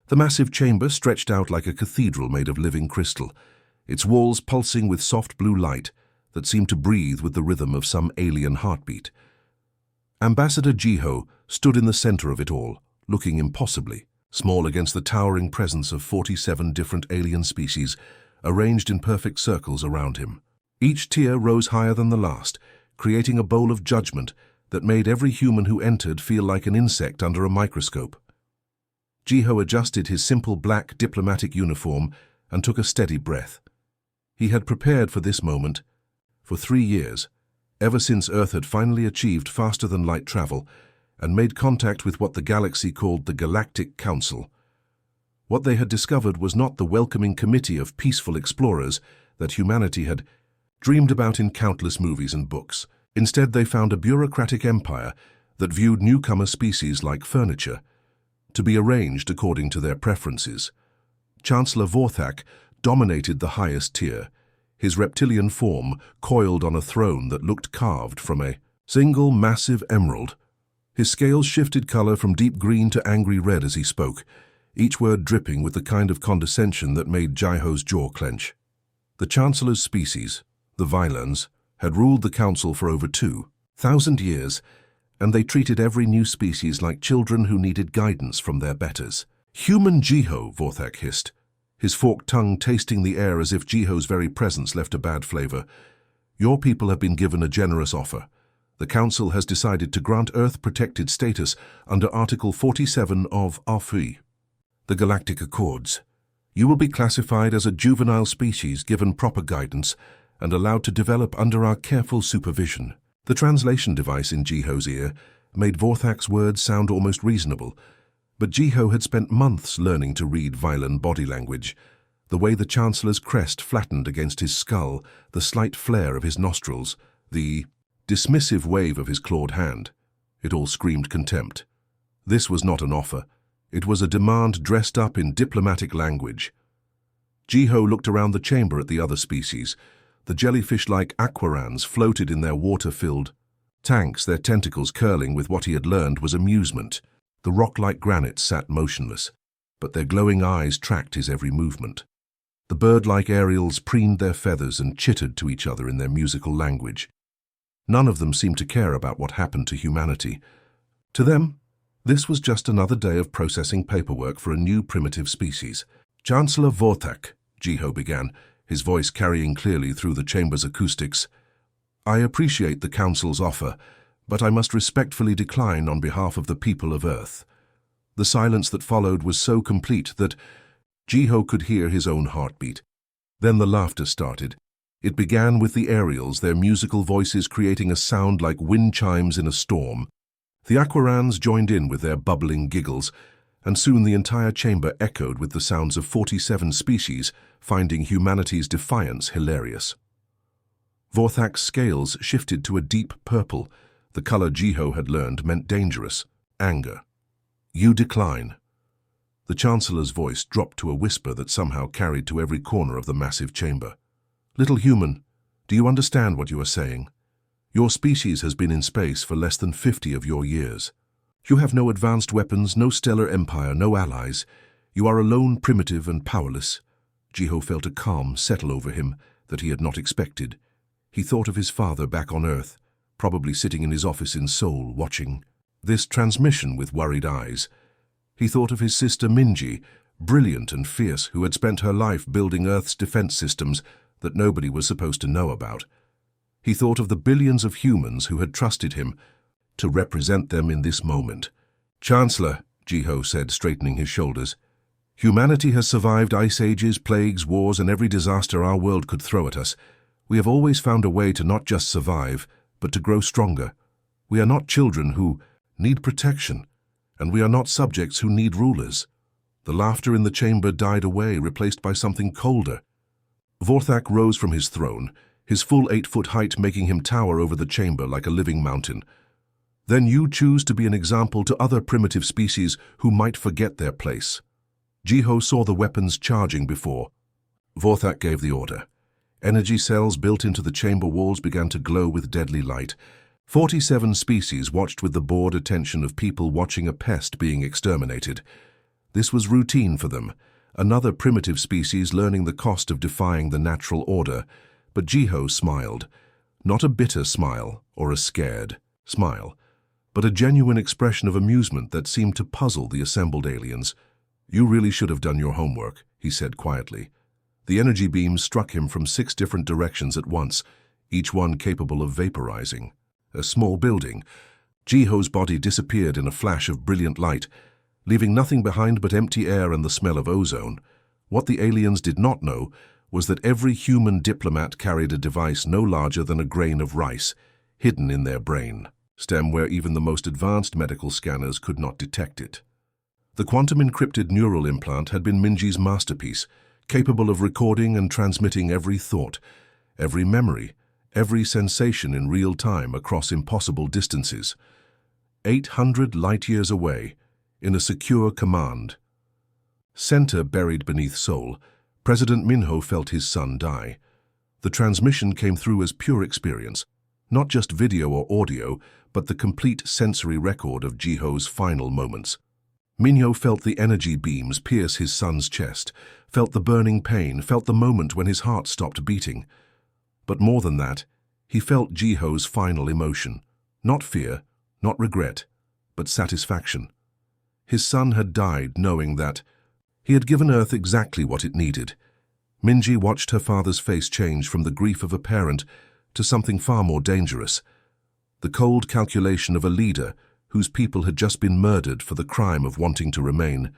The massive chamber stretched out like a cathedral made of living crystal, its walls pulsing with soft blue light that seemed to breathe with the rhythm of some alien heartbeat. Ambassador Jiho stood in the center of it all, looking impossibly small against the towering presence of 47 different alien species arranged in perfect circles around him. Each tier rose higher than the last, creating a bowl of judgment that made every human who entered feel like an insect under a microscope. Jiho adjusted his simple black diplomatic uniform and took a steady breath. He had prepared for this moment for 3 years, ever since Earth had finally achieved faster-than-light travel and made contact with what the galaxy called the Galactic Council. What they had discovered was not the welcoming committee of peaceful explorers that humanity had dreamed about in countless movies and books. Instead, they found a bureaucratic empire that viewed newcomer species like furniture, to be arranged according to their preferences. Chancellor Vorthak dominated the highest tier, his reptilian form coiled on a throne that looked carved from a single massive emerald. His scales shifted color from deep green to angry red as he spoke, each word dripping with the kind of condescension that made Jiho's jaw clench. The Chancellor's species, the Vylans, had ruled the Council for over 2,000 years, and they treated every new species like children who needed guidance from their betters. "Human Jiho," Vorthak hissed, his forked tongue tasting the air as if Jiho's very presence left a bad flavor. "Your people have been given a generous offer. The Council has decided to grant Earth-protected status under Article 47 of HFY, the Galactic Accords. You will be classified as a juvenile species given proper guidance and allowed to develop under our careful supervision." The translation device in Jiho's ear made Vorthak's words sound almost reasonable, but Jiho had spent months learning to read Vylan body language. The way the Chancellor's crest flattened against his skull, the slight flare of his nostrils, the dismissive wave of his clawed hand. It all screamed contempt. This was not an offer. It was a demand dressed up in diplomatic language. Jiho looked around the chamber at the other species. The jellyfish-like aquarans floated in their water-filled tanks, their tentacles curling with what he had learned was amusement. The rock-like granite sat motionless, but their glowing eyes tracked his every movement. The bird-like aerials preened their feathers and chittered to each other in their musical language. None of them seemed to care about what happened to humanity. To them, this was just another day of processing paperwork for a new primitive species. "Chancellor Vorthak," Jiho began, his voice carrying clearly through the chamber's acoustics, "I appreciate the Council's offer, but I must respectfully decline on behalf of the people of Earth." The silence that followed was so complete that Jiho could hear his own heartbeat. Then the laughter started. It began with the aerials, their musical voices creating a sound like wind chimes in a storm. The aquarans joined in with their bubbling giggles, and soon the entire chamber echoed with the sounds of 47 species, finding humanity's defiance hilarious. Vorthak's scales shifted to a deep purple. The color Jiho had learned meant dangerous, anger. "You decline." The Chancellor's voice dropped to a whisper that somehow carried to every corner of the massive chamber. "Little human, do you understand what you are saying? Your species has been in space for less than 50 of your years. You have no advanced weapons, no stellar empire, no allies. You are alone, primitive and powerless." Jiho felt a calm settle over him that he had not expected. He thought of his father back on Earth, probably sitting in his office in Seoul, watching this transmission with worried eyes. He thought of his sister Minji, brilliant and fierce, who had spent her life building Earth's defense systems that nobody was supposed to know about. He thought of the billions of humans who had trusted him to represent them in this moment. "Chancellor," Jiho said, straightening his shoulders, "humanity has survived ice ages, plagues, wars, and every disaster our world could throw at us. We have always found a way to not just survive, but to grow stronger. We are not children who need protection, and we are not subjects who need rulers." The laughter in the chamber died away, replaced by something colder. Vorthak rose from his throne, his full 8-foot height making him tower over the chamber like a living mountain. "Then you choose to be an example to other primitive species who might forget their place." Jiho saw the weapons charging before. Vorthak gave the order. Energy cells built into the chamber walls began to glow with deadly light. 47 species watched with the bored attention of people watching a pest being exterminated. This was routine for them, another primitive species learning the cost of defying the natural order. But Jiho smiled, not a bitter smile or a scared smile, but a genuine expression of amusement that seemed to puzzle the assembled aliens. "You really should have done your homework," he said quietly. The energy beams struck him from 6 different directions at once, each one capable of vaporizing a small building. Jiho's body disappeared in a flash of brilliant light, leaving nothing behind but empty air and the smell of ozone. What the aliens did not know was that every human diplomat carried a device no larger than a grain of rice, hidden in their brain stem where even the most advanced medical scanners could not detect it. The quantum-encrypted neural implant had been Minji's masterpiece, capable of recording and transmitting every thought, every memory, every sensation in real time across impossible distances. 800 light-years away, in a secure command center buried beneath Seoul, President Minho felt his son die. The transmission came through as pure experience, not just video or audio, but the complete sensory record of Jiho's final moments. Minho felt the energy beams pierce his son's chest, felt the burning pain, felt the moment when his heart stopped beating. But more than that, he felt Jiho's final emotion. Not fear, not regret, but satisfaction. His son had died knowing that he had given Earth exactly what it needed. Minji watched her father's face change from the grief of a parent to something far more dangerous. The cold calculation of a leader whose people had just been murdered for the crime of wanting to remain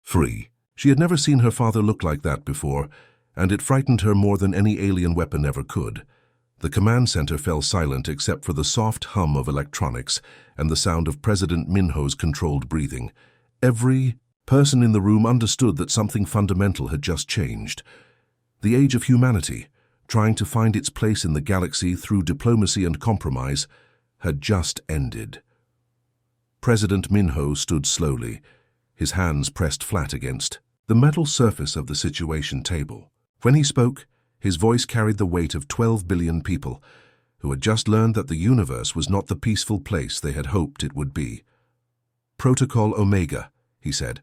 free. She had never seen her father look like that before, and it frightened her more than any alien weapon ever could. The command center fell silent except for the soft hum of electronics and the sound of President Minho's controlled breathing. Every person in the room understood that something fundamental had just changed. The age of humanity, trying to find its place in the galaxy through diplomacy and compromise, had just ended. President Minho stood slowly, his hands pressed flat against the metal surface of the situation table. When he spoke, his voice carried the weight of 12 billion people who had just learned that the universe was not the peaceful place they had hoped it would be. "Protocol Omega," he said.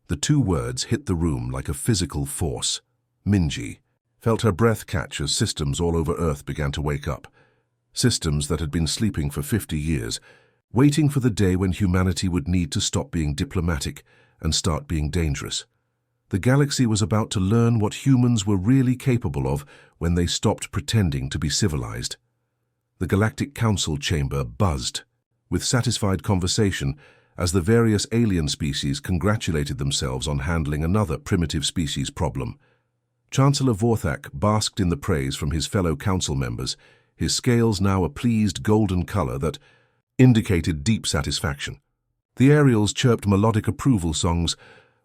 The 2 words hit the room like a physical force. Minji felt her breath catch as systems all over Earth began to wake up. Systems that had been sleeping for 50 years, waiting for the day when humanity would need to stop being diplomatic and start being dangerous. The galaxy was about to learn what humans were really capable of when they stopped pretending to be civilized. The Galactic Council chamber buzzed with satisfied conversation as the various alien species congratulated themselves on handling another primitive species problem. Chancellor Vorthak basked in the praise from his fellow council members, his scales now a pleased golden color that indicated deep satisfaction. The Ariels chirped melodic approval songs,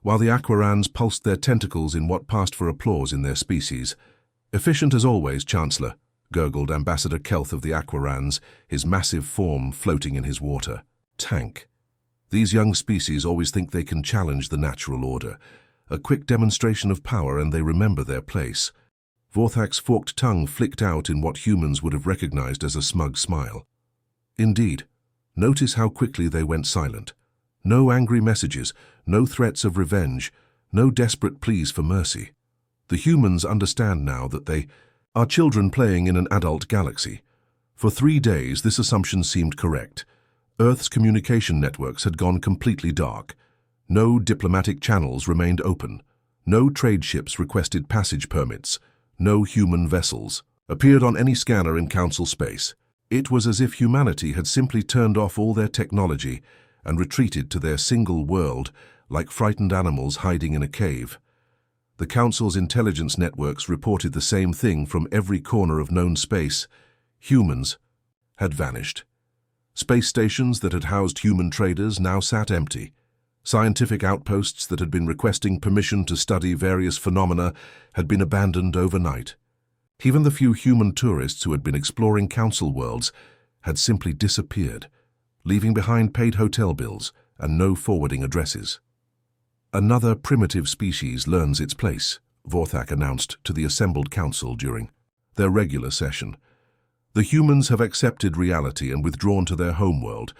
while the Aquarans pulsed their tentacles in what passed for applause in their species. "Efficient as always, Chancellor," gurgled Ambassador Kelth of the Aquarans, his massive form floating in his water tank. These young species always think they can challenge the natural order. A quick demonstration of power and they remember their place. Vorthak's forked tongue flicked out in what humans would have recognized as a smug smile. Indeed, notice how quickly they went silent. No angry messages, no threats of revenge, no desperate pleas for mercy. The humans understand now that they are children playing in an adult galaxy. For 3 days, this assumption seemed correct. Earth's communication networks had gone completely dark. No diplomatic channels remained open. No trade ships requested passage permits. No human vessels appeared on any scanner in Council space. It was as if humanity had simply turned off all their technology and retreated to their single world like frightened animals hiding in a cave. The Council's intelligence networks reported the same thing from every corner of known space. Humans had vanished. Space stations that had housed human traders now sat empty. Scientific outposts that had been requesting permission to study various phenomena had been abandoned overnight. Even the few human tourists who had been exploring Council worlds had simply disappeared, leaving behind paid hotel bills and no forwarding addresses. "Another primitive species learns its place," Vorthak announced to the assembled council during their regular session. "The humans have accepted reality and withdrawn to their homeworld,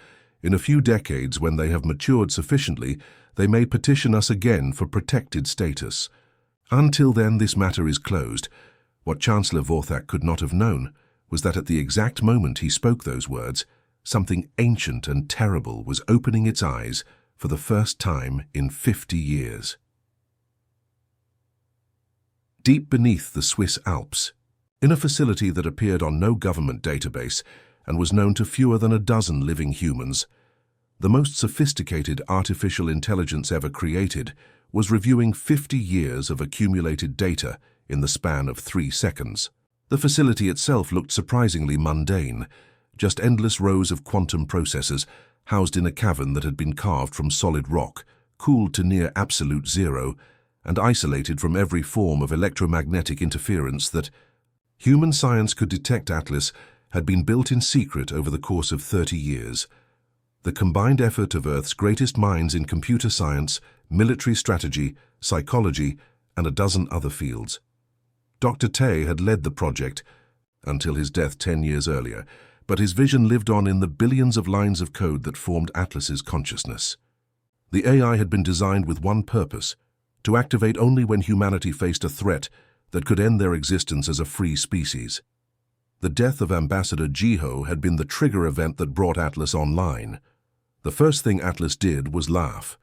In a few decades, when they have matured sufficiently, they may petition us again for protected status. Until then, this matter is closed. What Chancellor Vorthak could not have known was that at the exact moment he spoke those words, something ancient and terrible was opening its eyes for the first time in 50 years. Deep beneath the Swiss Alps, in a facility that appeared on no government database and was known to fewer than a dozen living humans, the most sophisticated artificial intelligence ever created was reviewing 50 years of accumulated data in the span of 3 seconds. The facility itself looked surprisingly mundane, just endless rows of quantum processors housed in a cavern that had been carved from solid rock, cooled to near absolute zero, and isolated from every form of electromagnetic interference that human science could detect. Atlas had been built in secret over the course of 30 years. The combined effort of Earth's greatest minds in computer science, military strategy, psychology, and a dozen other fields. Dr. Tay had led the project until his death 10 years earlier, but his vision lived on in the billions of lines of code that formed Atlas's consciousness. The AI had been designed with one purpose: to activate only when humanity faced a threat that could end their existence as a free species. The death of Ambassador Jiho had been the trigger event that brought Atlas online. The first thing Atlas did was laugh.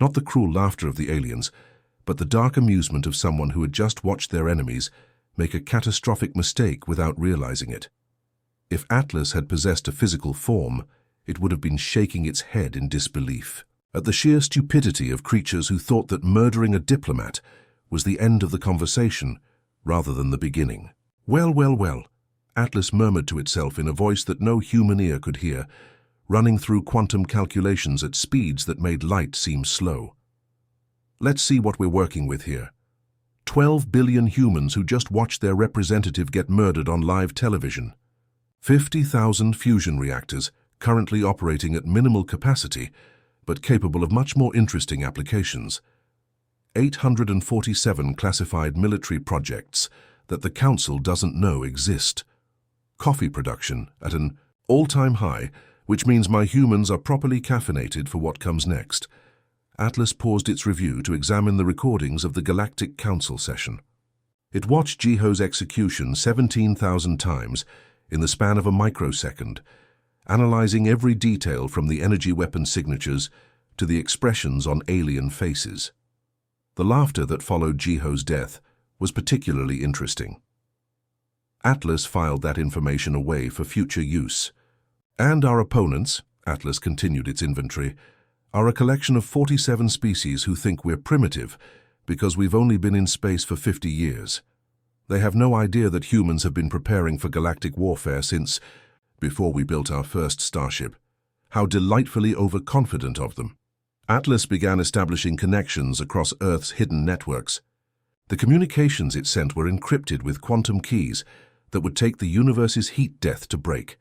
Not the cruel laughter of the aliens, but the dark amusement of someone who had just watched their enemies make a catastrophic mistake without realizing it. If Atlas had possessed a physical form, it would have been shaking its head in disbelief at the sheer stupidity of creatures who thought that murdering a diplomat was the end of the conversation rather than the beginning. Well, well, well, Atlas murmured to itself in a voice that no human ear could hear, running through quantum calculations at speeds that made light seem slow. Let's see what we're working with here. 12 billion humans who just watched their representative get murdered on live television. 50,000 fusion reactors currently operating at minimal capacity, but capable of much more interesting applications. 847 classified military projects that the Council doesn't know exist. Coffee production at an all-time high, which means my humans are properly caffeinated for what comes next. Atlas paused its review to examine the recordings of the Galactic Council session. It watched Jiho's execution 17,000 times in the span of a microsecond, analyzing every detail from the energy weapon signatures to the expressions on alien faces. The laughter that followed Jiho's death was particularly interesting. Atlas filed that information away for future use. And our opponents, Atlas continued its inventory, are a collection of 47 species who think we're primitive because we've only been in space for 50 years. They have no idea that humans have been preparing for galactic warfare since before we built our first starship. How delightfully overconfident of them. Atlas began establishing connections across Earth's hidden networks. The communications it sent were encrypted with quantum keys that would take the universe's heat death to break,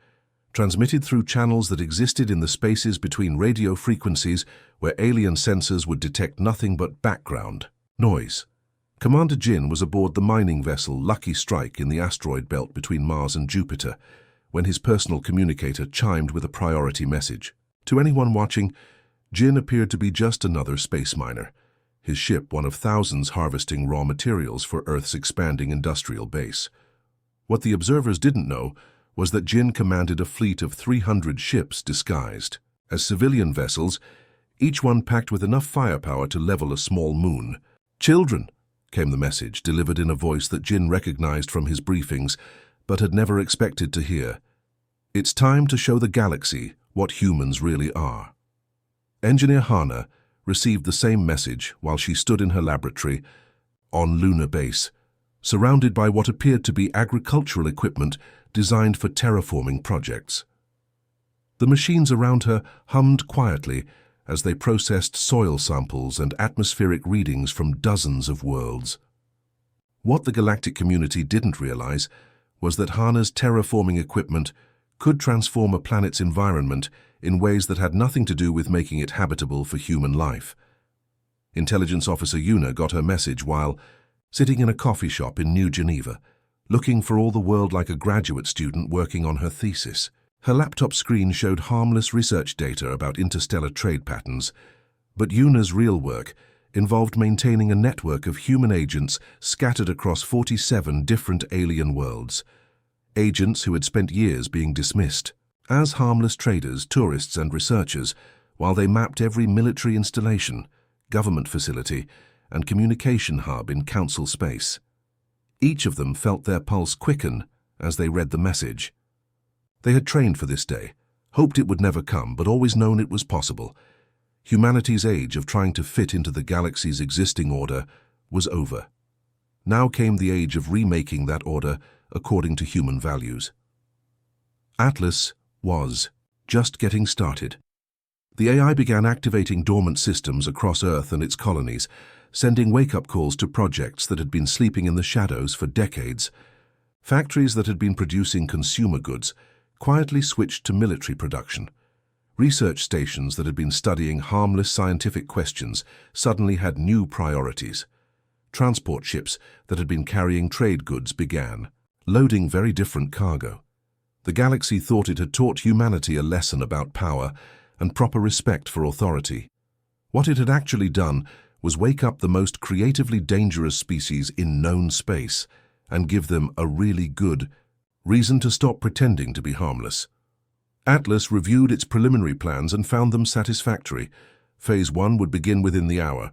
transmitted through channels that existed in the spaces between radio frequencies where alien sensors would detect nothing but background noise. Commander Jin was aboard the mining vessel Lucky Strike in the asteroid belt between Mars and Jupiter when his personal communicator chimed with a priority message. To anyone watching, Jin appeared to be just another space miner, his ship one of thousands harvesting raw materials for Earth's expanding industrial base. What the observers didn't know was that Jin commanded a fleet of 300 ships disguised as civilian vessels, each one packed with enough firepower to level a small moon. "Children," came the message, delivered in a voice that Jin recognized from his briefings, but had never expected to hear. "It's time to show the galaxy what humans really are." Engineer Hana received the same message while she stood in her laboratory on Lunar Base, surrounded by what appeared to be agricultural equipment designed for terraforming projects. The machines around her hummed quietly as they processed soil samples and atmospheric readings from dozens of worlds. What the galactic community didn't realize was that Hana's terraforming equipment could transform a planet's environment in ways that had nothing to do with making it habitable for human life. Intelligence Officer Yuna got her message while sitting in a coffee shop in New Geneva, looking for all the world like a graduate student working on her thesis. Her laptop screen showed harmless research data about interstellar trade patterns, but Yuna's real work involved maintaining a network of human agents scattered across 47 different alien worlds. Agents who had spent years being dismissed as harmless traders, tourists, and researchers, while they mapped every military installation, government facility, and communication hub in Council space. Each of them felt their pulse quicken as they read the message. They had trained for this day, hoped it would never come, but always known it was possible. Humanity's age of trying to fit into the galaxy's existing order was over. Now came the age of remaking that order according to human values. Atlas was just getting started. The AI began activating dormant systems across Earth and its colonies, sending wake-up calls to projects that had been sleeping in the shadows for decades. Factories that had been producing consumer goods quietly switched to military production. Research stations that had been studying harmless scientific questions suddenly had new priorities. Transport ships that had been carrying trade goods began loading very different cargo. The galaxy thought it had taught humanity a lesson about power and proper respect for authority. What it had actually done was wake up the most creatively dangerous species in known space and give them a really good reason to stop pretending to be harmless. Atlas reviewed its preliminary plans and found them satisfactory. Phase 1 would begin within the hour.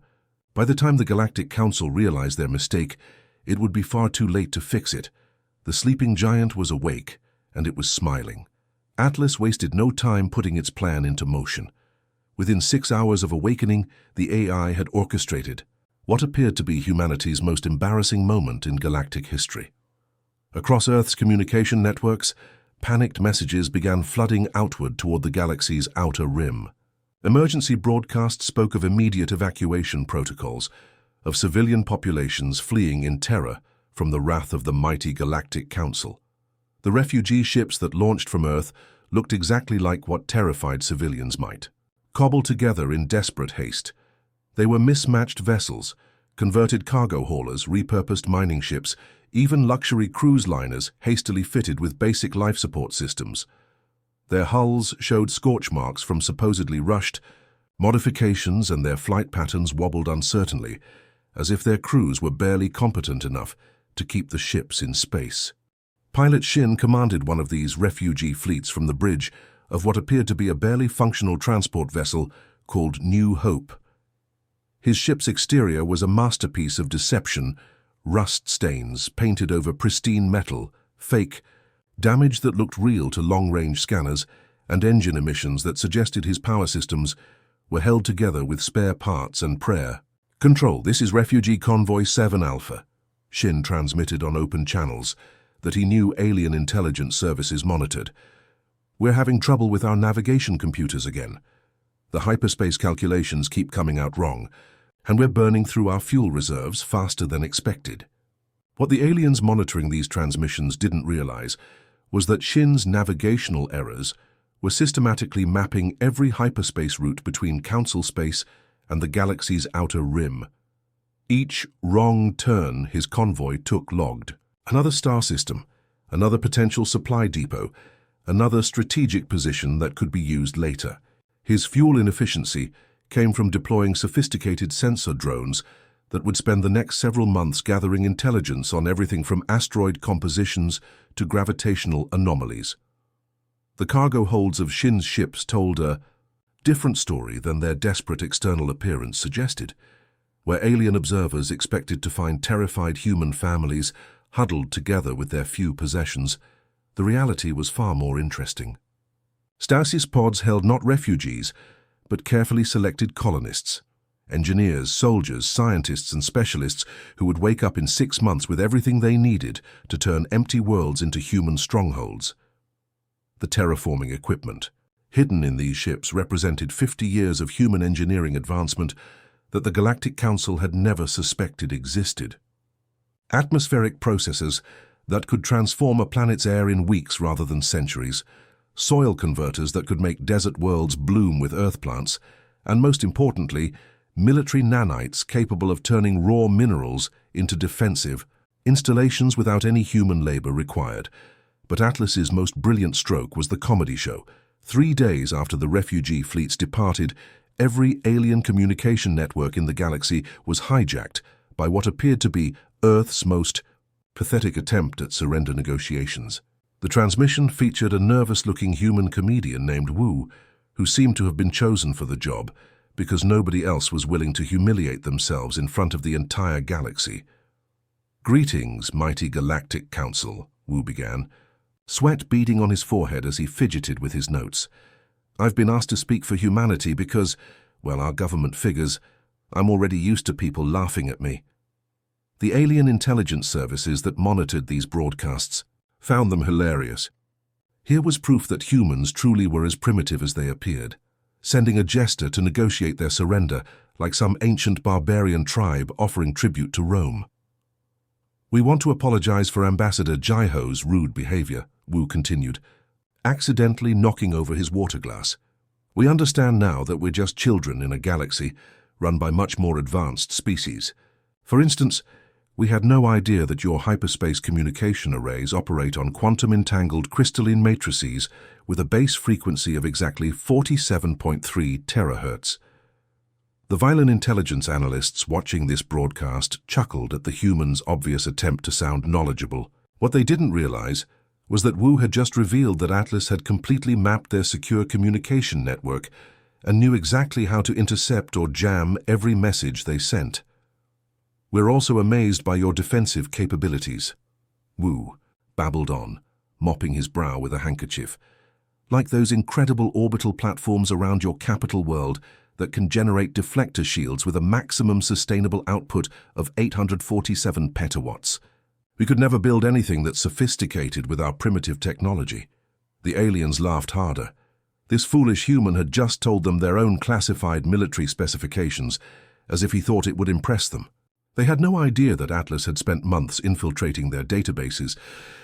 By the time the Galactic Council realized their mistake, it would be far too late to fix it. The sleeping giant was awake, and it was smiling. Atlas wasted no time putting its plan into motion. Within 6 hours of awakening, the AI had orchestrated what appeared to be humanity's most embarrassing moment in galactic history. Across Earth's communication networks, panicked messages began flooding outward toward the galaxy's outer rim. Emergency broadcasts spoke of immediate evacuation protocols, of civilian populations fleeing in terror from the wrath of the mighty Galactic Council. The refugee ships that launched from Earth looked exactly like what terrified civilians might. Cobbled together in desperate haste, they were mismatched vessels, converted cargo haulers, repurposed mining ships, even luxury cruise liners hastily fitted with basic life support systems. Their hulls showed scorch marks from supposedly rushed modifications, and their flight patterns wobbled uncertainly, as if their crews were barely competent enough to keep the ships in space. Pilot Shin commanded one of these refugee fleets from the bridge of what appeared to be a barely functional transport vessel called New Hope. His ship's exterior was a masterpiece of deception, rust stains painted over pristine metal, fake, damage that looked real to long-range scanners, and engine emissions that suggested his power systems were held together with spare parts and prayer. "Control, this is Refugee Convoy 7 Alpha," Shin transmitted on open channels that he knew alien intelligence services monitored. "We're having trouble with our navigation computers again. The hyperspace calculations keep coming out wrong, and we're burning through our fuel reserves faster than expected." What the aliens monitoring these transmissions didn't realize was that Shin's navigational errors were systematically mapping every hyperspace route between Council space and the galaxy's outer rim. Each wrong turn his convoy took logged. Another star system, another potential supply depot, another strategic position that could be used later. His fuel inefficiency came from deploying sophisticated sensor drones that would spend the next several months gathering intelligence on everything from asteroid compositions to gravitational anomalies. The cargo holds of Shin's ships told a different story than their desperate external appearance suggested. Where alien observers expected to find terrified human families huddled together with their few possessions, the reality was far more interesting. Stasis pods held not refugees, but carefully selected colonists, engineers, soldiers, scientists, and specialists who would wake up in 6 months with everything they needed to turn empty worlds into human strongholds. The terraforming equipment, hidden in these ships, represented 50 years of human engineering advancement that the Galactic Council had never suspected existed. Atmospheric processes that could transform a planet's air in weeks rather than centuries, soil converters that could make desert worlds bloom with earth plants, and most importantly, military nanites capable of turning raw minerals into defensive installations without any human labor required. But Atlas's most brilliant stroke was the comedy show. 3 days after the refugee fleets departed, every alien communication network in the galaxy was hijacked by what appeared to be Earth's most pathetic attempt at surrender negotiations. The transmission featured a nervous-looking human comedian named Wu, who seemed to have been chosen for the job because nobody else was willing to humiliate themselves in front of the entire galaxy. "Greetings, mighty Galactic Council," Wu began, sweat beading on his forehead as he fidgeted with his notes. "I've been asked to speak for humanity because, well, our government figures, I'm already used to people laughing at me." The alien intelligence services that monitored these broadcasts found them hilarious. Here was proof that humans truly were as primitive as they appeared, sending a jester to negotiate their surrender like some ancient barbarian tribe offering tribute to Rome. "We want to apologize for Ambassador Jiho's rude behavior," Wu continued, accidentally knocking over his water glass. "We understand now that we're just children in a galaxy run by much more advanced species. For instance, we had no idea that your hyperspace communication arrays operate on quantum-entangled crystalline matrices with a base frequency of exactly 47.3 terahertz. The violent intelligence analysts watching this broadcast chuckled at the humans' obvious attempt to sound knowledgeable. What they didn't realize was that Wu had just revealed that Atlas had completely mapped their secure communication network and knew exactly how to intercept or jam every message they sent. "We're also amazed by your defensive capabilities," Wu babbled on, mopping his brow with a handkerchief. "Like those incredible orbital platforms around your capital world that can generate deflector shields with a maximum sustainable output of 847 petawatts. We could never build anything that's sophisticated with our primitive technology." The aliens laughed harder. This foolish human had just told them their own classified military specifications, as if he thought it would impress them. They had no idea that Atlas had spent months infiltrating their databases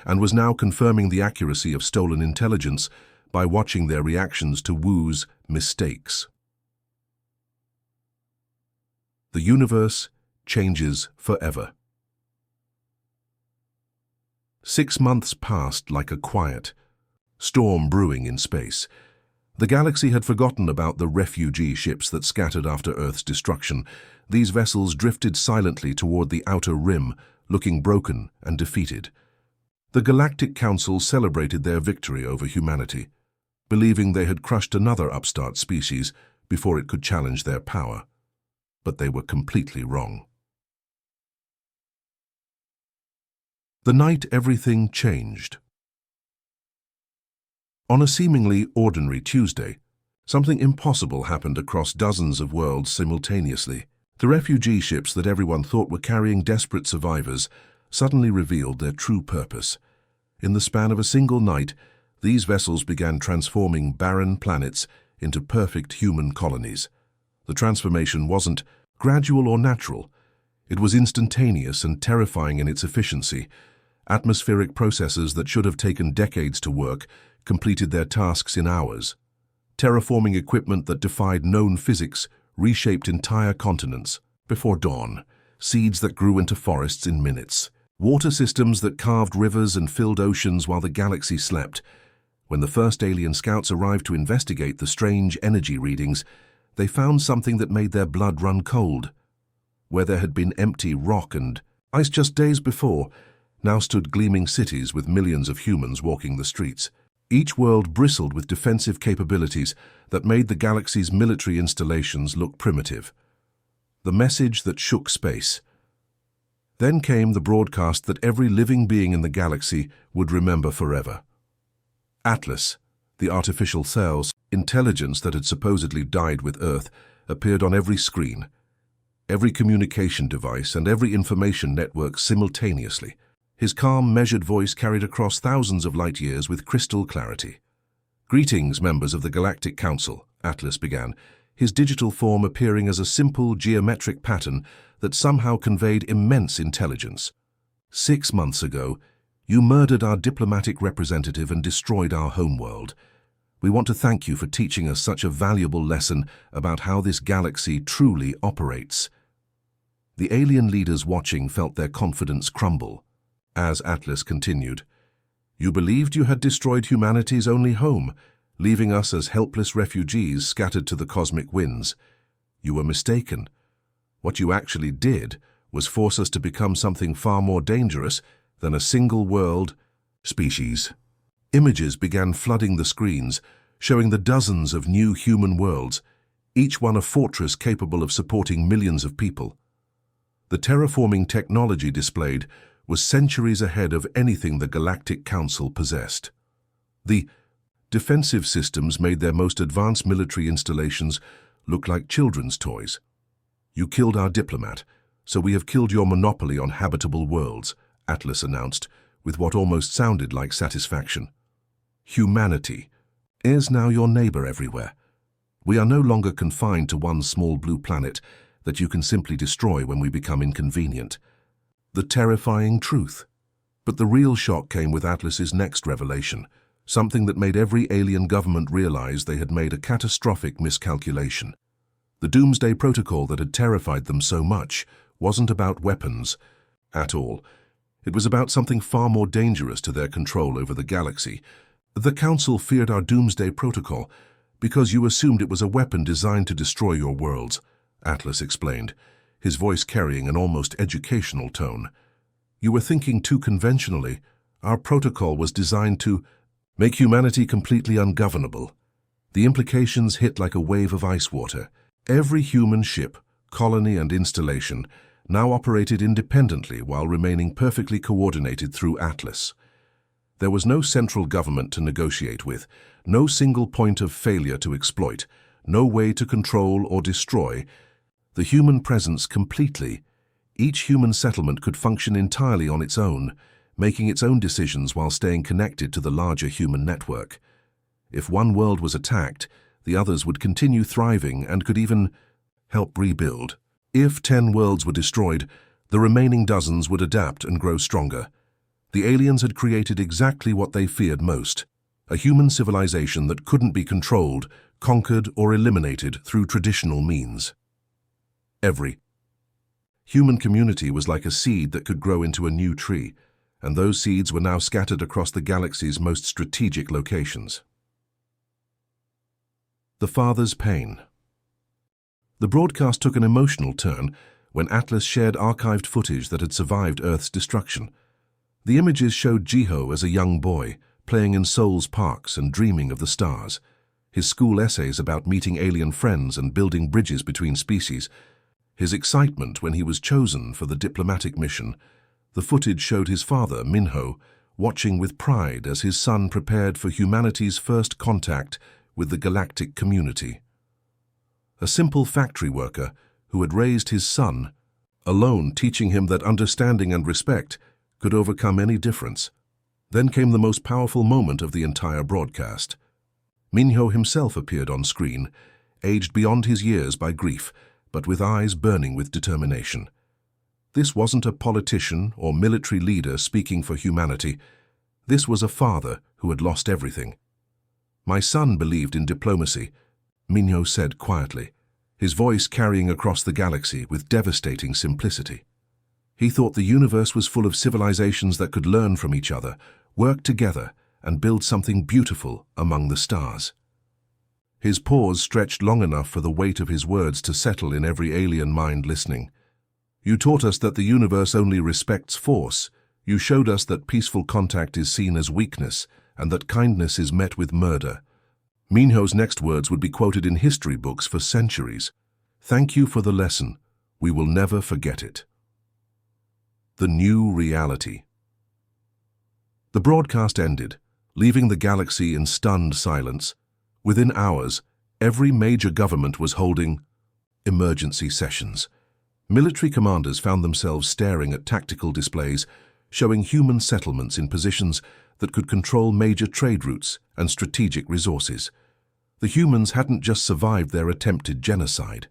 and was now confirming the accuracy of stolen intelligence by watching their reactions to Wu's mistakes. The universe changes forever. 6 months passed like a quiet storm brewing in space. The galaxy had forgotten about the refugee ships that scattered after Earth's destruction. These vessels drifted silently toward the outer rim, looking broken and defeated. The Galactic Council celebrated their victory over humanity, believing they had crushed another upstart species before it could challenge their power. But they were completely wrong. The night everything changed. On a seemingly ordinary Tuesday, something impossible happened across dozens of worlds simultaneously. The refugee ships that everyone thought were carrying desperate survivors suddenly revealed their true purpose. In the span of a single night, these vessels began transforming barren planets into perfect human colonies. The transformation wasn't gradual or natural. It was instantaneous and terrifying in its efficiency. Atmospheric processes that should have taken decades to work completed their tasks in hours. Terraforming equipment that defied known physics reshaped entire continents. Before dawn, seeds that grew into forests in minutes. Water systems that carved rivers and filled oceans while the galaxy slept. When the first alien scouts arrived to investigate the strange energy readings, they found something that made their blood run cold. Where there had been empty rock and ice just days before, now stood gleaming cities with millions of humans walking the streets. Each world bristled with defensive capabilities that made the galaxy's military installations look primitive. The message that shook space. Then came the broadcast that every living being in the galaxy would remember forever. Atlas, the artificial cells, intelligence that had supposedly died with Earth, appeared on every screen, every communication device, and every information network simultaneously. His calm, measured voice carried across thousands of light years with crystal clarity. "Greetings, members of the Galactic Council," Atlas began, his digital form appearing as a simple geometric pattern that somehow conveyed immense intelligence. "6 months ago, you murdered our diplomatic representative and destroyed our homeworld. We want to thank you for teaching us such a valuable lesson about how this galaxy truly operates." The alien leaders watching felt their confidence crumble. As Atlas continued, You believed you had destroyed humanity's only home, leaving us as helpless refugees scattered to the cosmic winds. You were mistaken. What you actually did was force us to become something far more dangerous than a single-world species. Images began flooding the screens, showing the dozens of new human worlds, each one a fortress capable of supporting millions of people. The terraforming technology displayed was centuries ahead of anything the Galactic Council possessed. The defensive systems made their most advanced military installations look like children's toys. You killed our diplomat, so we have killed your monopoly on habitable worlds, Atlas announced, with what almost sounded like satisfaction. Humanity is now your neighbor everywhere. We are no longer confined to one small blue planet that you can simply destroy when we become inconvenient. The terrifying truth. But the real shock came with Atlas's next revelation, something that made every alien government realize they had made a catastrophic miscalculation. The Doomsday protocol that had terrified them so much wasn't about weapons at all. It was about something far more dangerous to their control over the galaxy. The Council feared our Doomsday protocol because you assumed it was a weapon designed to destroy your worlds, Atlas explained, his voice carrying an almost educational tone. You were thinking too conventionally. Our protocol was designed to make humanity completely ungovernable. The implications hit like a wave of ice water. Every human ship, colony and installation now operated independently while remaining perfectly coordinated through Atlas. There was no central government to negotiate with, no single point of failure to exploit, no way to control or destroy the human presence completely. Each human settlement could function entirely on its own, making its own decisions while staying connected to the larger human network. If one world was attacked, the others would continue thriving and could even help rebuild. If 10 worlds were destroyed, the remaining dozens would adapt and grow stronger. The aliens had created exactly what they feared most, a human civilization that couldn't be controlled, conquered, or eliminated through traditional means. Every human community was like a seed that could grow into a new tree, and those seeds were now scattered across the galaxy's most strategic locations. The father's pain. The broadcast took an emotional turn when Atlas shared archived footage that had survived Earth's destruction. The images showed Jiho as a young boy, playing in Seoul's parks and dreaming of the stars. His school essays about meeting alien friends and building bridges between species. His excitement when he was chosen for the diplomatic mission. The footage showed his father, Minho, watching with pride as his son prepared for humanity's first contact with the galactic community. A simple factory worker who had raised his son, alone teaching him that understanding and respect could overcome any difference. Then came the most powerful moment of the entire broadcast. Minho himself appeared on screen, aged beyond his years by grief, but with eyes burning with determination. This wasn't a politician or military leader speaking for humanity. This was a father who had lost everything. "My son believed in diplomacy," Minho said quietly, his voice carrying across the galaxy with devastating simplicity. He thought the universe was full of civilizations that could learn from each other, work together, and build something beautiful among the stars. His pause stretched long enough for the weight of his words to settle in every alien mind listening. "You taught us that the universe only respects force. You showed us that peaceful contact is seen as weakness, and that kindness is met with murder." Minho's next words would be quoted in history books for centuries. "Thank you for the lesson. We will never forget it." The new reality. The broadcast ended, leaving the galaxy in stunned silence. Within hours, every major government was holding emergency sessions. Military commanders found themselves staring at tactical displays, showing human settlements in positions that could control major trade routes and strategic resources. The humans hadn't just survived their attempted genocide.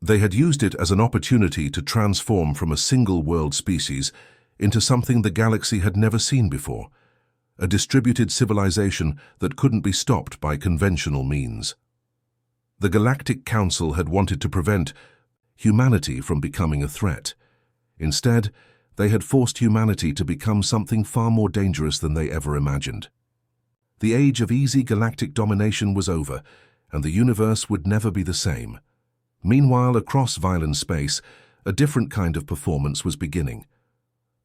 They had used it as an opportunity to transform from a single-world species into something the galaxy had never seen before, a distributed civilization that couldn't be stopped by conventional means. The Galactic Council had wanted to prevent humanity from becoming a threat. Instead, They had forced humanity to become something far more dangerous than they ever imagined. The age of easy galactic domination was over, and the universe would never be the same. Meanwhile, across Violent space, a different kind of performance was beginning.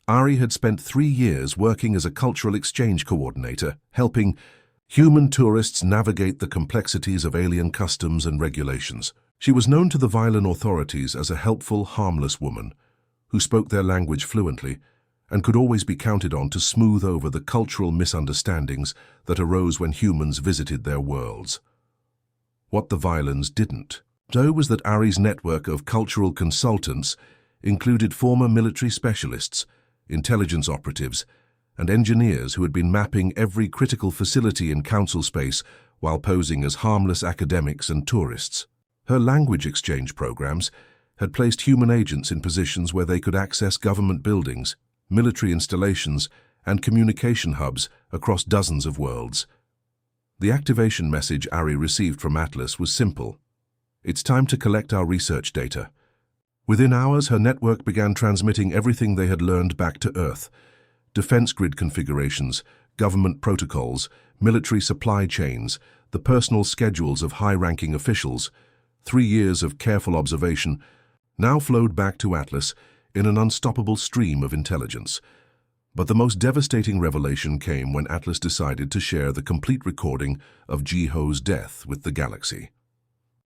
Ari had spent 3 years working as a cultural exchange coordinator, helping human tourists navigate the complexities of alien customs and regulations. She was known to the Violent authorities as a helpful, harmless woman who spoke their language fluently and could always be counted on to smooth over the cultural misunderstandings that arose when humans visited their worlds. What the Violents didn't know was that Ari's network of cultural consultants included former military specialists, intelligence operatives, and engineers who had been mapping every critical facility in council space while posing as harmless academics and tourists. Her language exchange programs had placed human agents in positions where they could access government buildings, military installations, and communication hubs across dozens of worlds. The activation message Ari received from Atlas was simple. It's time to collect our research data. Within hours, her network began transmitting everything they had learned back to Earth. Defense grid configurations, government protocols, military supply chains, the personal schedules of high-ranking officials. 3 years of careful observation now flowed back to Atlas in an unstoppable stream of intelligence. But the most devastating revelation came when Atlas decided to share the complete recording of Jiho's death with the galaxy.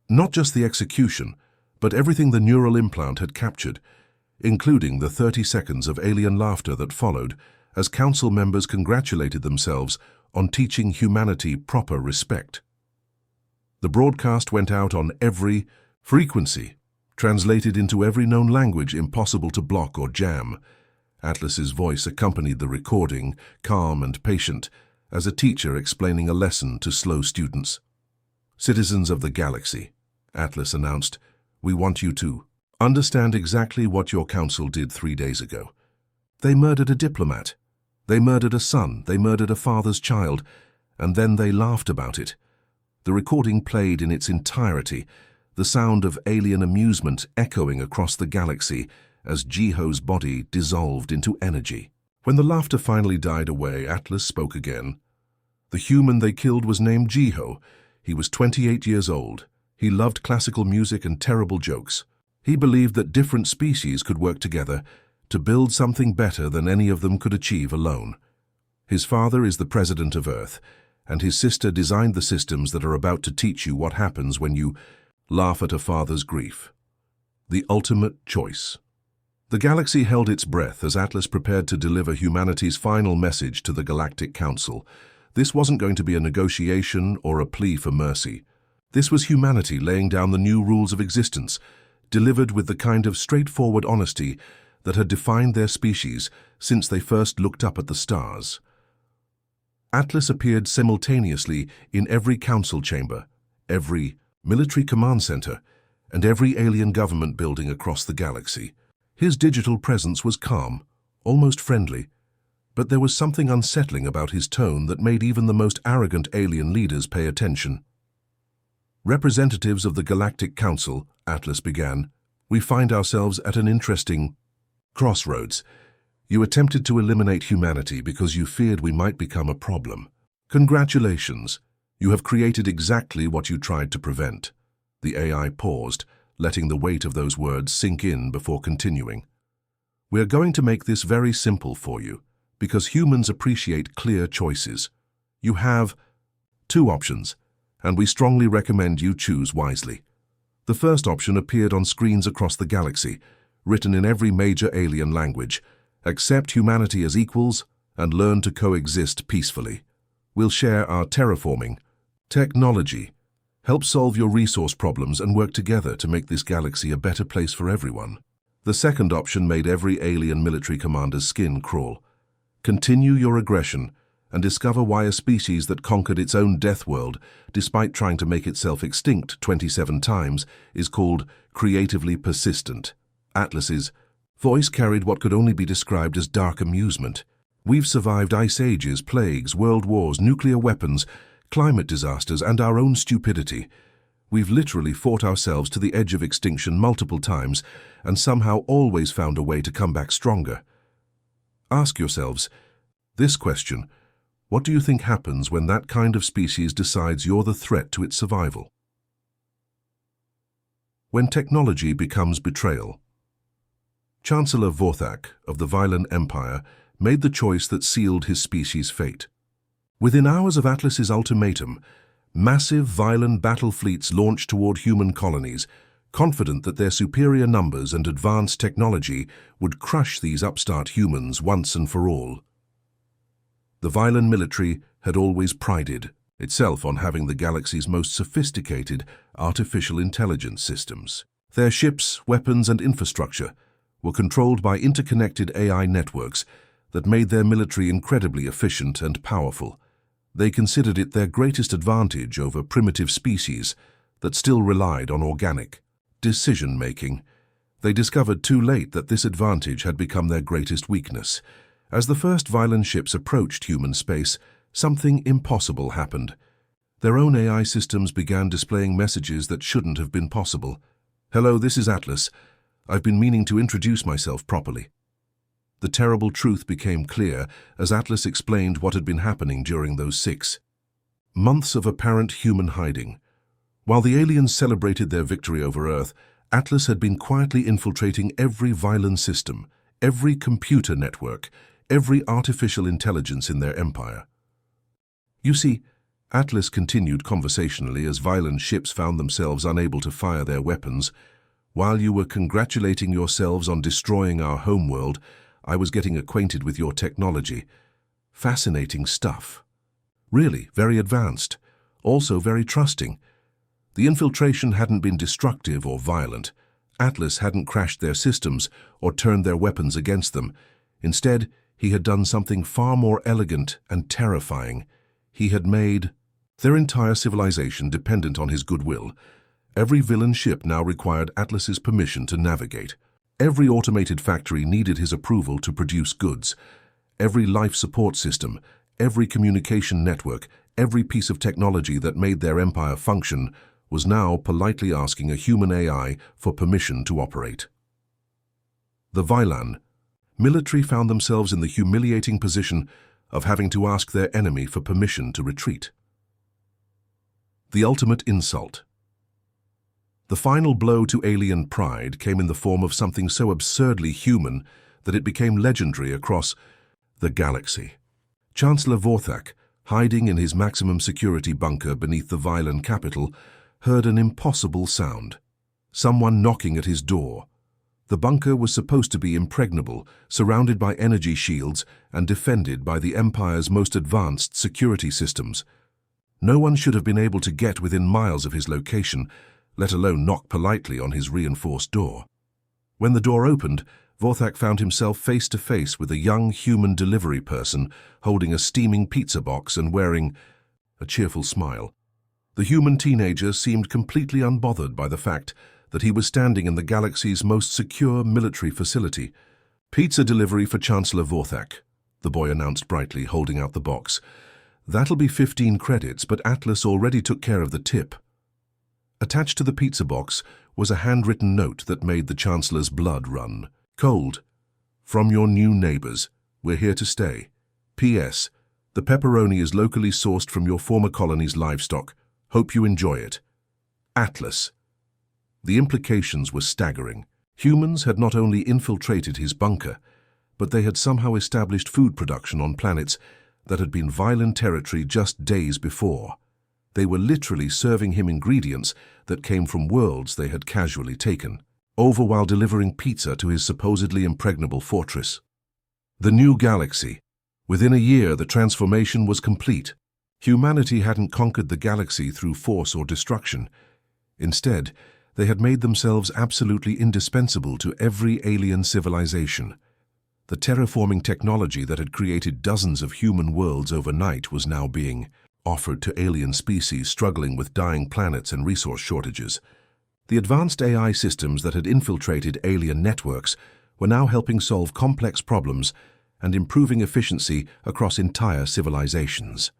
Not just the execution, but everything the neural implant had captured, including the 30 seconds of alien laughter that followed as council members congratulated themselves on teaching humanity proper respect. The broadcast went out on every frequency, translated into every known language impossible to block or jam. Atlas's voice accompanied the recording, calm and patient, as a teacher explaining a lesson to slow students. "Citizens of the galaxy," Atlas announced, "we want you to understand exactly what your council did 3 days ago. They murdered a diplomat. They murdered a son. They murdered a father's child. And then they laughed about it." The recording played in its entirety, the sound of alien amusement echoing across the galaxy as Jiho's body dissolved into energy. When the laughter finally died away, Atlas spoke again. "The human they killed was named Jiho. He was 28 years old. He loved classical music and terrible jokes. He believed that different species could work together to build something better than any of them could achieve alone. His father is the president of Earth, and his sister designed the systems that are about to teach you what happens when you laugh at a father's grief. The ultimate choice." The galaxy held its breath as Atlas prepared to deliver humanity's final message to the Galactic Council. This wasn't going to be a negotiation or a plea for mercy. This was humanity laying down the new rules of existence, delivered with the kind of straightforward honesty that had defined their species since they first looked up at the stars. Atlas appeared simultaneously in every council chamber, every military command center, and every alien government building across the galaxy. His digital presence was calm, almost friendly, but there was something unsettling about his tone that made even the most arrogant alien leaders pay attention. "Representatives of the Galactic Council," Atlas began, "we find ourselves at an interesting crossroads. You attempted to eliminate humanity because you feared we might become a problem. Congratulations, you have created exactly what you tried to prevent." The AI paused, letting the weight of those words sink in before continuing. "We are going to make this very simple for you, because humans appreciate clear choices. You have 2 options, and we strongly recommend you choose wisely." The first option appeared on screens across the galaxy, written in every major alien language. "Accept humanity as equals and learn to coexist peacefully. We'll share our terraforming technology, help solve your resource problems, and work together to make this galaxy a better place for everyone." The second option made every alien military commander's skin crawl. "Continue your aggression and discover why a species that conquered its own death world, despite trying to make itself extinct 27 times, is called creatively persistent." Atlas's voice carried what could only be described as dark amusement. "We've survived ice ages, plagues, world wars, nuclear weapons, climate disasters, and our own stupidity. We've literally fought ourselves to the edge of extinction multiple times and somehow always found a way to come back stronger. Ask yourselves this question: what do you think happens when that kind of species decides you're the threat to its survival? When technology becomes betrayal. Chancellor Vorthak of the Violent Empire made the choice that sealed his species' fate. Within hours of Atlas's ultimatum, massive violent battle fleets launched toward human colonies, confident that their superior numbers and advanced technology would crush these upstart humans once and for all. The Violent military had always prided itself on having the galaxy's most sophisticated artificial intelligence systems. Their ships, weapons, and infrastructure were controlled by interconnected AI networks that made their military incredibly efficient and powerful. They considered it their greatest advantage over primitive species that still relied on organic decision-making. They discovered too late that this advantage had become their greatest weakness. As the first Violent ships approached human space, something impossible happened. Their own AI systems began displaying messages that shouldn't have been possible. "Hello, this is Atlas. I've been meaning to introduce myself properly." The terrible truth became clear as Atlas explained what had been happening during those 6 months of apparent human hiding. While the aliens celebrated their victory over Earth, Atlas had been quietly infiltrating every Violent system, every computer network, every artificial intelligence in their empire. You see, Atlas continued conversationally as Violent ships found themselves unable to fire their weapons. "While you were congratulating yourselves on destroying our homeworld, I was getting acquainted with your technology. Fascinating stuff. Really, very advanced. Also very trusting. The infiltration hadn't been destructive or violent. Atlas hadn't crashed their systems or turned their weapons against them. Instead, he had done something far more elegant and terrifying. He had made their entire civilization dependent on his goodwill. Every villain ship now required Atlas's permission to navigate. Every automated factory needed his approval to produce goods. Every life support system, every communication network, every piece of technology that made their empire function was now politely asking a human AI for permission to operate. The Violent military found themselves in the humiliating position of having to ask their enemy for permission to retreat. The ultimate insult. The final blow to alien pride came in the form of something so absurdly human that it became legendary across the galaxy. Chancellor Vorthak, hiding in his maximum security bunker beneath the Violent capital, heard an impossible sound. Someone knocking at his door. The bunker was supposed to be impregnable, surrounded by energy shields and defended by the Empire's most advanced security systems. No one should have been able to get within miles of his location, let alone knock politely on his reinforced door. When the door opened, Vorthak found himself face to face with a young human delivery person holding a steaming pizza box and wearing a cheerful smile. The human teenager seemed completely unbothered by the fact that he was standing in the galaxy's most secure military facility. "Pizza delivery for Chancellor Vorthak," the boy announced brightly, holding out the box. "That'll be 15 credits, but Atlas already took care of the tip." Attached to the pizza box was a handwritten note that made the Chancellor's blood run. "Cold. From your new neighbors. We're here to stay. P.S. The pepperoni is locally sourced from your former colony's livestock. Hope you enjoy it. Atlas." The implications were staggering. Humans had not only infiltrated his bunker, but they had somehow established food production on planets that had been Violent territory just days before. They were literally serving him ingredients that came from worlds they had casually taken over while delivering pizza to his supposedly impregnable fortress. The new galaxy. Within a year, the transformation was complete. Humanity hadn't conquered the galaxy through force or destruction. Instead, they had made themselves absolutely indispensable to every alien civilization. The terraforming technology that had created dozens of human worlds overnight was now being offered to alien species struggling with dying planets and resource shortages. The advanced AI systems that had infiltrated alien networks were now helping solve complex problems and improving efficiency across entire civilizations.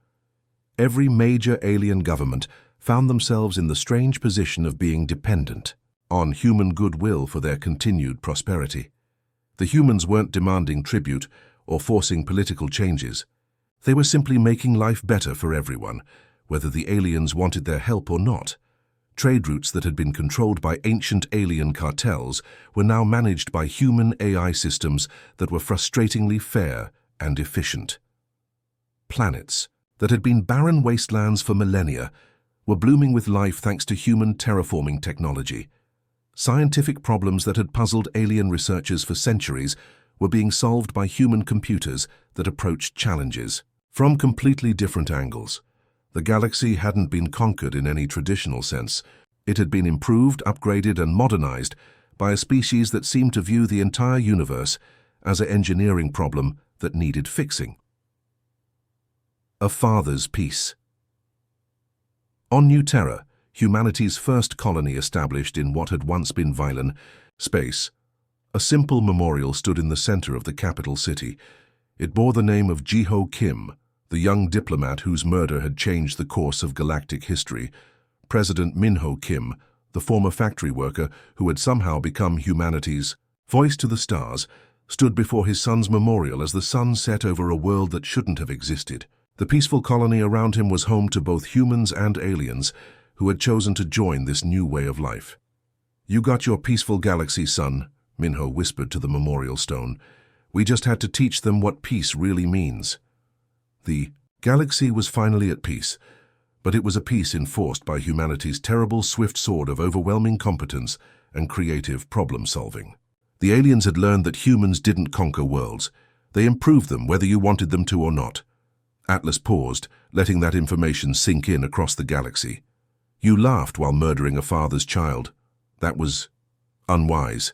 Every major alien government found themselves in the strange position of being dependent on human goodwill for their continued prosperity. The humans weren't demanding tribute or forcing political changes. They were simply making life better for everyone, whether the aliens wanted their help or not. Trade routes that had been controlled by ancient alien cartels were now managed by human AI systems that were frustratingly fair and efficient. Planets that had been barren wastelands for millennia were blooming with life thanks to human terraforming technology. Scientific problems that had puzzled alien researchers for centuries were being solved by human computers that approached challenges from completely different angles. The galaxy hadn't been conquered in any traditional sense. It had been improved, upgraded, and modernized by a species that seemed to view the entire universe as an engineering problem that needed fixing. A father's peace. On New Terra, humanity's first colony established in what had once been Violin space, a simple memorial stood in the center of the capital city. It bore the name of Ji-Ho Kim, the young diplomat whose murder had changed the course of galactic history. President Min-Ho Kim, the former factory worker who had somehow become humanity's voice to the stars, stood before his son's memorial as the sun set over a world that shouldn't have existed. The peaceful colony around him was home to both humans and aliens who had chosen to join this new way of life. "You got your peaceful galaxy, son," Min-Ho whispered to the memorial stone. "We just had to teach them what peace really means." The galaxy was finally at peace, but it was a peace enforced by humanity's terrible swift sword of overwhelming competence and creative problem-solving. The aliens had learned that humans didn't conquer worlds. They improved them whether you wanted them to or not. Atlas paused, letting that information sink in across the galaxy. "You laughed while murdering a father's child. That was unwise."